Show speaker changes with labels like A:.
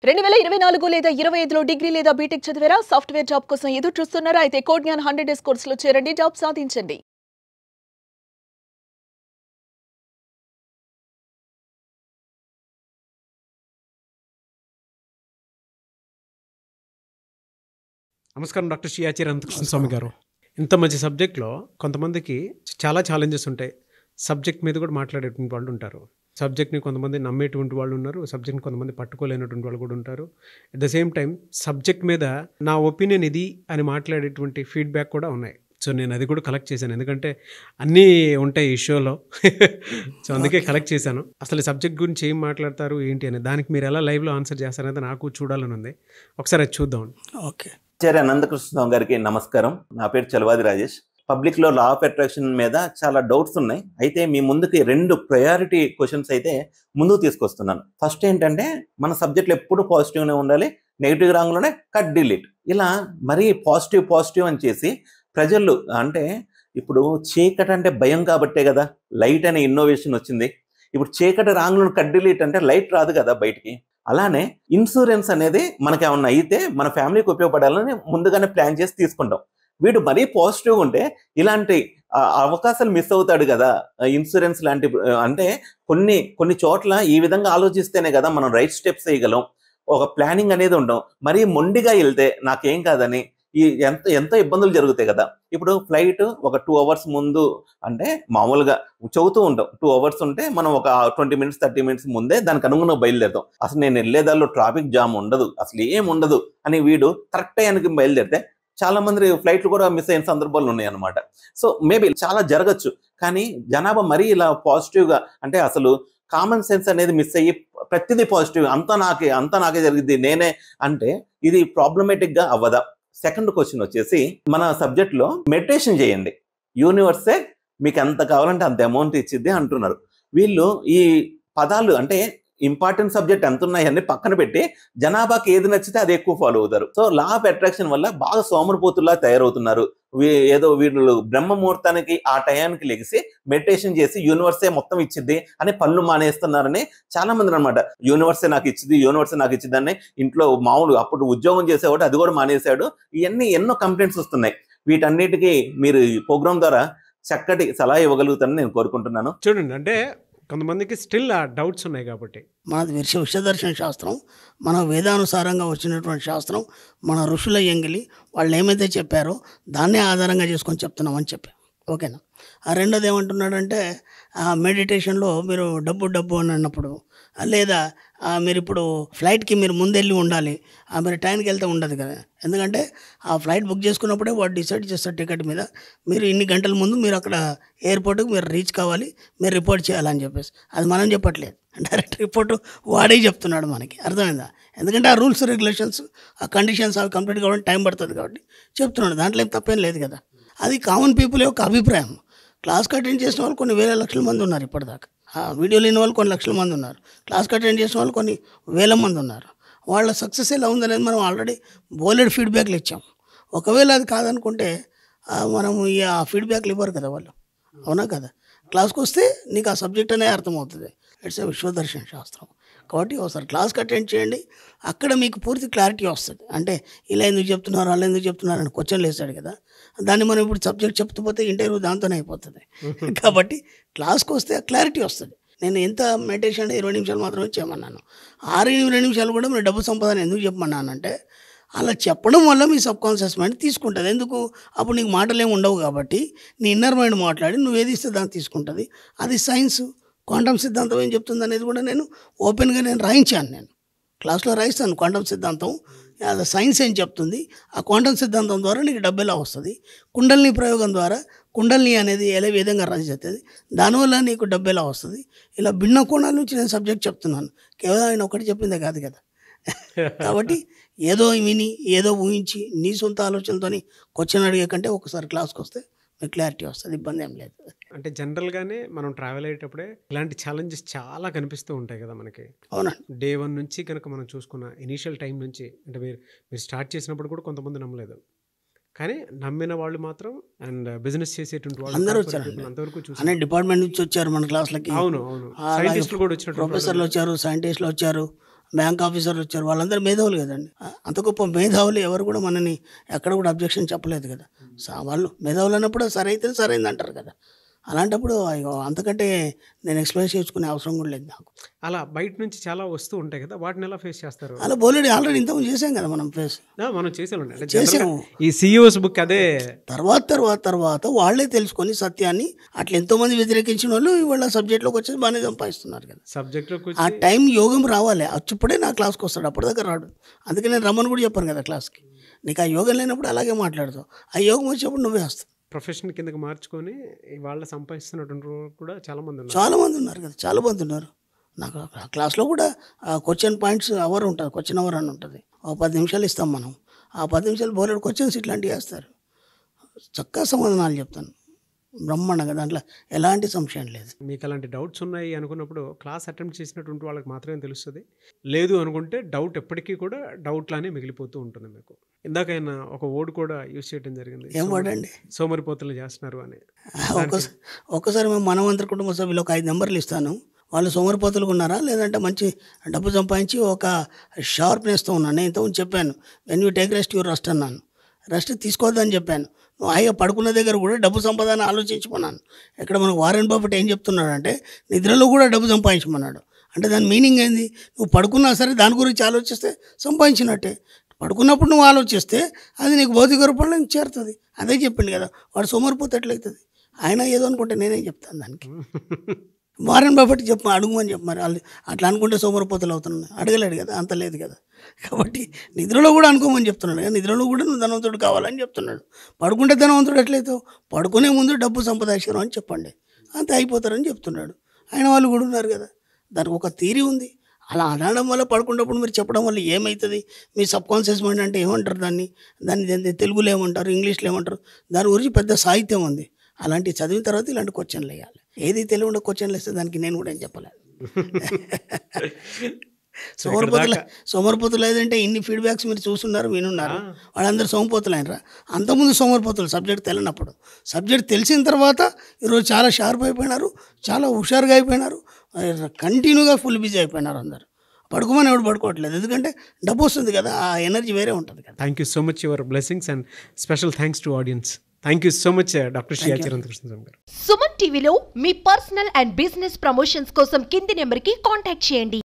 A: 2024 లేదా 25లో డిగ్రీ లేదా బీటెక్ చదివారా? సాఫ్ట్‌వేర్ జాబ్ కోసం ఎదురు చూస్తున్నారా? అయితే కోడ్ జ్ఞాన్ 100 డేస్ కోర్సులో చేరండి, జాబ్ సాధించండి.
B: నమస్కారం డాక్టర్ శ్రీ ఆచార్య అనంతకృష్ణ స్వామి గారు. ఇంత మంచి సబ్జెక్ట్లో కొంతమందికి చాలా ఛాలెంజెస్ ఉంటాయి. సబ్జెక్ట్ మీద కూడా మాట్లాడేటువంటి వాళ్ళు ఉంటారు. సబ్జెక్ట్ని కొంతమంది నమ్మేటువంటి వాళ్ళు ఉన్నారు. సబ్జెక్ట్ని కొంతమంది పట్టుకోలేనటువంటి వాళ్ళు కూడా ఉంటారు. At the same time subject మీద నా ఒపీనియన్ ఇది అని మాట్లాడేటువంటి ఫీడ్బ్యాక్ కూడా ఉన్నాయి. సో నేను అది కూడా కలెక్ట్ చేశాను, ఎందుకంటే అన్నీ ఉంటాయి ఈ షోలో. సో అందుకే కలెక్ట్ చేశాను. అసలు ఈ సబ్జెక్ట్ గురించి ఏం మాట్లాడతారు ఏంటి అని, దానికి మీరు ఎలా లైవ్లో ఆన్సర్ చేస్తారనేది నాకు చూడాలని ఉంది. ఒకసారి అది చూద్దాం.
C: ఓకే. ఆచార్య అనంతకృష్ణ గారికి నమస్కారం. నా పేరు చలవాది రాజేష్. పబ్లిక్లో లా ఆఫ్ అట్రాక్షన్ మీద చాలా డౌట్స్ ఉన్నాయి. అయితే మీ ముందుకి 2 ప్రయారిటీ క్వశ్చన్స్ అయితే ముందుకు తీసుకొస్తున్నాను. ఫస్ట్ ఏంటంటే, మన సబ్జెక్టులు ఎప్పుడు పాజిటివ్గానే ఉండాలి, నెగిటివ్ రాంగ్లోనే కట్ డిలీట్, ఇలా మరీ పాజిటివ్ అని చేసి ప్రజలు, అంటే ఇప్పుడు చీకటి అంటే భయం కాబట్టే కదా లైట్ అనే ఇన్నోవేషన్ వచ్చింది. ఇప్పుడు చీకటి రాంగ్లో కట్ డిలీట్ అంటే లైట్ రాదు కదా బయటికి. అలానే ఇన్సూరెన్స్ అనేది మనకి ఏమన్నా అయితే మన ఫ్యామిలీకి ఉపయోగపడాలని ముందుగానే ప్లాన్ చేసి తీసుకుంటాం. వీడు మరీ పాజిటివ్గా ఉంటే ఇలాంటి అవకాశాలు మిస్ అవుతాడు కదా. ఇన్సూరెన్స్ లాంటి అంటే కొన్ని చోట్ల ఈ విధంగా ఆలోచిస్తేనే కదా మనం రైట్ స్టెప్స్ వేయగలం. ఒక ప్లానింగ్ అనేది ఉండవు. మరీ మొండిగా వెళ్తే నాకేం కాదని ఎంతో ఇబ్బందులు జరుగుతాయి కదా. ఇప్పుడు ఫ్లైట్ ఒక 2 hours ముందు, అంటే మామూలుగా చెబుతూ ఉంటాం 2 hours ఉంటే మనం ఒక 20 minutes 30 minutes ముందే దానికి అనుగుణంగా బయలుదేరుతాం. అసలు నేను వెళ్ళేదాల్లో ట్రాఫిక్ జామ్ ఉండదు, అసలు ఏం ఉండదు అని వీడు కరెక్ట్ టైంకి బయలుదేరితే చాలా మంది ఫ్లైట్లు కూడా మిస్ అయిన సందర్భాలు ఉన్నాయి అన్నమాట. సో మేబీ చాలా జరగచ్చు. కానీ జనాభా మరీ ఇలా పాజిటివ్గా, అంటే అసలు కామన్ సెన్స్ అనేది మిస్ అయ్యి ప్రతిదీ పాజిటివ్, అంతా నాకే జరిగింది నేనే అంటే ఇది ప్రాబ్లమేటిక్గా అవ్వదా? సెకండ్ క్వశ్చన్ వచ్చేసి, మన సబ్జెక్ట్లో మెడిటేషన్ చేయండి, యూనివర్సే మీకు ఎంత కావాలంటే అంత అమౌంట్ ఇచ్చిద్ది అంటున్నారు. వీళ్ళు ఈ పదాలు, అంటే ఇంపార్టెంట్ సబ్జెక్ట్ ఎంత ఉన్నాయని పక్కన పెట్టి జనాభాకి ఏది నచ్చితే అది ఎక్కువ ఫాలో అవుతారు. సో లా ఆఫ్ అట్రాక్షన్ వల్ల బాగా సోమరిపోతుల్లా తయారవుతున్నారు. ఏదో వీళ్ళు బ్రహ్మముహూర్తానికి ఆ టయానికి లెగిసి మెడిటేషన్ చేసి యూనివర్సే మొత్తం ఇచ్చిద్ది అని పనులు మానేస్తున్నారని చాలా మంది అనమాట. యూనివర్సే నాకు ఇచ్చిద్ది అని ఇంట్లో మామూలు అప్పుడు ఉద్యోగం చేసేవాడు అది కూడా మానేశాడు. ఇవన్నీ ఎన్నో కంప్లైంట్స్ వస్తున్నాయి. వీటన్నిటికీ మీరు ఈ ప్రోగ్రామ్ ద్వారా చక్కటి సలహా ఇవ్వగలుగుతారని నేను కోరుకుంటున్నాను.
B: చూడండి, అంటే కొంతమందికి స్టిల్ ఆ డౌట్స్ ఉన్నాయి కాబట్టి,
C: మనది విశ్వదర్శన శాస్త్రం, మన వేదానుసారంగా వచ్చినటువంటి శాస్త్రం, మన ఋషుల ఎంగిలి వాళ్ళు ఏమైతే చెప్పారో దాన్నే ఆధారంగా చేసుకొని చెప్తున్నామని చెప్పాం. ఓకేనా. ఆ రెండోది ఏమంటున్నాడంటే, మెడిటేషన్లో మీరు డబ్బు అని అన్నప్పుడు, లేదా మీరు ఇప్పుడు ఫ్లైట్కి మీరు ముందెళ్ళి ఉండాలి, మీరు టైంకి వెళ్తే ఉండదు కదా. ఎందుకంటే ఆ ఫ్లైట్ బుక్ చేసుకున్నప్పుడే వాడు డిసైడ్ చేస్తారు టికెట్ మీద, మీరు ఇన్ని గంటల ముందు మీరు అక్కడ ఎయిర్పోర్ట్కి మీరు రీచ్ కావాలి, మీరు రిపోర్ట్ చేయాలని చెప్పేసి. అది మనం చెప్పట్లేదు, డైరెక్ట్ రిపోర్ట్ వాడే చెప్తున్నాడు మనకి. అర్థమైందా? ఎందుకంటే ఆ రూల్స్ రెగ్యులేషన్స్ ఆ కండిషన్స్ అవి కంప్లీట్ కావడానికి టైం పడుతుంది కాబట్టి చెప్తున్నాడు. దాంట్లో ఏం తప్పేం లేదు కదా. అది కామన్ పీపుల్ యొక్క అభిప్రాయం. క్లాస్కి అటెండ్ చేసిన వాళ్ళు కొన్ని వేల లక్షల మంది ఉన్నారు ఇప్పటిదాకా. వీడియో లేని వాళ్ళు కొన్ని లక్షల మంది ఉన్నారు. క్లాస్కి అటెండ్ చేసిన వాళ్ళు కొన్ని వేల మంది ఉన్నారు. వాళ్ళ సక్సెస్ ఎలా ఉందనేది మనం ఆల్రెడీ బోలెడ్ ఫీడ్బ్యాక్లు ఇచ్చాం. ఒకవేళ అది కాదనుకుంటే మనము ఆ ఫీడ్బ్యాక్లు ఇవ్వరు కదా వాళ్ళు, అవునా కదా. క్లాస్కి వస్తే నీకు ఆ సబ్జెక్ట్ అనే అర్థమవుతుంది. ఇట్స్ ఏ విశ్వదర్శన శాస్త్రం కాబట్టి ఒకసారి క్లాస్కి అటెండ్ చేయండి. అక్కడ మీకు పూర్తి క్లారిటీ వస్తుంది. అంటే ఇలా ఎందుకు చెప్తున్నారు, అలా ఎందుకు చెప్తున్నారు అని క్వశ్చన్లు వేస్తాడు కదా. దాన్ని మనం ఇప్పుడు సబ్జెక్ట్ చెప్తూ పోతే ఇంటర్వ్యూ దాంతోనే అయిపోతుంది. కాబట్టి క్లాస్కి వస్తే క్లారిటీ వస్తుంది. నేను ఎంత మెడిటేషన్ 20 నిమిషాలు మాత్రమే చేయమన్నాను. 6-8 నిమిషాలు కూడా మీరు డబ్బు సంపాదన ఎందుకు చెప్పమన్నానంటే, అలా చెప్పడం వల్ల మీ సబ్ కాన్షియస్ మైండ్ తీసుకుంటుంది. ఎందుకు? అప్పుడు నీకు మాటలు ఏమి ఉండవు కాబట్టి నీ ఇన్నర్ మైండ్ మాట్లాడి నువ్వు ఏది ఇస్తే దాన్ని తీసుకుంటుంది. అది సైన్స్. క్వాంటమ్ సిద్ధాంతం ఏం చెప్తుంది అనేది కూడా నేను ఓపెన్గా రాయించాను. నేను క్లాస్లో రాయిస్తాను క్వాంటమ్ సిద్ధాంతం, అది సైన్స్ ఏం చెప్తుంది, ఆ క్వాంటమ్ సిద్ధాంతం ద్వారా నీకు డబ్బు ఎలా వస్తుంది, కుండలిని ప్రయోగం ద్వారా కుండలిని అనేది ఎలా విధంగా రన్ చేస్తుంది, దానివల్ల నీకు డబ్బు ఎలా వస్తుంది, ఇలా భిన్న కోణాల నుంచి నేను సబ్జెక్ట్ చెప్తున్నాను. కేవలం ఆయన ఒకటి చెప్పిందే కాదు కదా. కాబట్టి ఏదో విని ఏదో ఊహించి నీ సొంత ఆలోచనలతో క్వశ్చన్ అడిగే కంటే ఒకసారి క్లాస్కి వస్తే మీకు క్లారిటీ వస్తుంది, ఇబ్బంది ఏం లేదు.
B: అంటే జనరల్గానే మనం ట్రావెల్ అయ్యేటప్పుడే ఇలాంటి ఛాలెంజెస్ చాలా కనిపిస్తూ ఉంటాయి కదా మనకి.
C: అవునా.
B: డే 1 నుంచి కనుక మనం చూసుకున్న ఇనీషియల్ టైం నుంచి, అంటే మీరు స్టార్ట్ చేసినప్పుడు కూడా కొంతమంది నమ్మలేదు, కానీ నమ్మిన వాళ్ళు మాత్రం, అండ్ బిజినెస్ చేసేటువంటి వాళ్ళు
C: అందరూ వచ్చారు.
B: అంతవరకు చూసి
C: అనే డిపార్ట్మెంట్ నుంచి వచ్చారు మన క్లాస్లకి.
B: అవును, సైంటిస్టులు కూడా వచ్చినట్టు,
C: ప్రొఫెసర్లు వచ్చారు, సైంటిస్టులు వచ్చారు, బ్యాంక్ ఆఫీసర్లు వచ్చారు, వాళ్ళందరూ మేధావులు కదండి. అంత గొప్ప మేధావులు ఎవరు కూడా మనని ఎక్కడ కూడా అబ్జెక్షన్ చెప్పలేదు కదా. వాళ్ళు మేధావులు అన్నప్పుడు సరే అయితే సరైంది అంటారు కదా. అలాంటప్పుడు అయ్యో అంతకంటే నేను ఎక్స్ప్లెయిన్ చేసుకునే అవసరం కూడా లేదు నాకు.
B: అలా బయట నుంచి చాలా వస్తూ ఉంటాయి కదా, వాటిని ఎలా ఫేస్ చేస్తారు?
C: అలా బోలెడు ఆల్రెడీ ఇంతకుముందు చేసాం కదా మనం ఫేస్
B: మనం చేసామండి.
C: చేసాము.
B: ఈ సిఇఓస్ బుక్ అదే
C: తర్వాత వాళ్ళే తెలుసుకొని సత్యాన్ని, అట్లా ఎంతోమంది వ్యతిరేకించిన వాళ్ళు ఇవాళ సబ్జెక్ట్లోకి వచ్చేసి బాగానే సంపాదిస్తున్నారు కదా.
B: సబ్జెక్ట్లోకి
C: ఆ టైం యోగం రావాలి, అప్పుడే నా క్లాస్కి వస్తాడు, అప్పటిదాకా రాడు. అందుకే నేను రమ్మని కూడా చెప్పాను కదా క్లాస్కి. నీకు ఆ యోగం లేనప్పుడు అలాగే మాట్లాడతావు, ఆ యోగం వచ్చేప్పుడు నువ్వే వస్తావు.
B: ప్రొఫెషన్ కిందకి మార్చుకొని వాళ్ళ సంపాదిస్తున్నటువంటి కూడా చాలామంది ఉన్నారు.
C: చాలామంది ఉన్నారు కదా, చాలామంది ఉన్నారు. నాకు ఆ క్లాస్లో కూడా క్వశ్చన్ పాయింట్స్ అవర్ ఉంటుంది, క్వశ్చన్ అవర్ అని ఉంటుంది. 10 నిమిషాలు ఇస్తాం మనం. ఆ 10 నిమిషాలు బోలెడు క్వశ్చన్స్ ఇట్లాంటివి వేస్తారు, చక్కగా సమాధానాలు చెప్తాను బ్రహ్మాండంగా, దాంట్లో ఎలాంటి సంశయం లేదు.
B: మీకు అలాంటి డౌట్స్ ఉన్నాయి అనుకున్నప్పుడు క్లాస్ అటెంప్ట్ చేసినటువంటి వాళ్ళకి మాత్రమే తెలుస్తుంది. లేదు అనుకుంటే డౌట్ ఎప్పటికీ కూడా డౌట్లానే మిగిలిపోతూ ఉంటుంది మీకు. ఇందాకైనా ఒక వర్డ్ కూడా యూజ్ చేయడం జరిగింది,
C: ఏం వాడండి,
B: సోమరిపోతులు చేస్తున్నారు అని.
C: ఒక్కసారి మేము మనవంతర కుటుంబ సభ్యులు ఒక 5 నెంబర్లు ఇస్తాను, వాళ్ళు సోమరిపోతులుగా ఉన్నారా లేదంటే మంచి డబ్బు సంపాదించి ఒక షార్ప్నెస్తో ఉన్నాను. నేను ఇంతకుముందు చెప్పాను, when you take rest your rest అన్నాను. రెస్ట్ తీసుకోవద్దని చెప్పాను. నువ్వు హాయిగా పడుకున్న దగ్గర కూడా డబ్బు సంపాదన ఆలోచించుకున్నాను. ఇక్కడ మనకు వారెన్ బఫెట్ ఏం చెప్తున్నాడు అంటే నిద్రలో కూడా డబ్బు సంపాదించమన్నాడు. అంటే దాని మీనింగ్ ఏంది, నువ్వు పడుకున్నా సరే దాని గురించి ఆలోచిస్తే సంపాదించినట్టే. పడుకున్నప్పుడు నువ్వు ఆలోచిస్తే అది నీకు భౌతిక రూపంలో నీకు చేరుతుంది. అదే చెప్పిండు కదా, వాడు సోమరిపోతే ఎట్లయితుంది. ఆయన ఏదో అనుకుంటే నేనేం చెప్తాను దానికి. వారెన్ బఫెట్ అడుగుమని చెప్పు. మరి వాళ్ళు అట్లా అనుకుంటే సోమరిపోతలు అవుతున్నాను, అడగలేడు కదా, అంత లేదు కదా. కాబట్టి నిద్రలో కూడా అనుకోమని చెప్తున్నాడు కదా, నిద్రలో కూడా నువ్వు ధనవంతుడు కావాలని చెప్తున్నాడు. పడుకుంటే ధనవంతుడు ఎట్లయితావు, పడుకునే ముందు డబ్బు సంపాదించడం అని చెప్పండి, అంతే అయిపోతారని చెప్తున్నాడు. ఆయన వాళ్ళు కూడా ఉన్నారు కదా, దానికి ఒక థియరీ ఉంది. అలా అనడం వల్ల పడుకున్నప్పుడు మీరు చెప్పడం వల్ల ఏమవుతుంది, మీ సబ్కాన్షియస్ మైండ్ అంటే ఏమంటారు దాన్ని తెలుగులో ఏమంటారు, ఇంగ్లీష్లో ఏమంటారు, దాని గురించి పెద్ద సాహిత్యం ఉంది. అలాంటివి చదివిన తర్వాత ఇలాంటి క్వశ్చన్లు వేయాలి. ఏది తెలుగులో క్వశ్చన్లు వేస్తే దానికి నేను కూడా ఏం చెప్పలేదు. సోమరిపోతులు ఏదంటే ఇన్ని ఫీడ్బ్యాక్స్ మీరు చూస్తున్నారు, వినున్నారు. వాళ్ళందరూ సోమరిపోతులు అయినరా, అంతకుముందు సోమరిపోతులు సబ్జెక్ట్ తెలియనప్పుడు. సబ్జెక్ట్ తెలిసిన తర్వాత ఈరోజు చాలా షార్ప్ అయిపోయినారు, చాలా హుషారుగా అయిపోయినారు, కంటిన్యూగా ఫుల్ బిజీ అయిపోయినారు అందరు. పడుకోమని ఎవడు పడుకోవట్లేదు, ఎందుకంటే డబ్బు వస్తుంది కదా, ఆ ఎనర్జీ వేరే ఉంటుంది కదా.
B: Thank you so much, your blessings and special thanks to audience. Thank you so much doctor Shri Acharya Anantakrishna Swamy గారు.
D: సుమన్ టీవీలో మీ పర్సనల్ అండ్ బిజినెస్ ప్రమోషన్స్ కోసం కింది నెంబర్కి కాంటాక్ట్ చేయండి.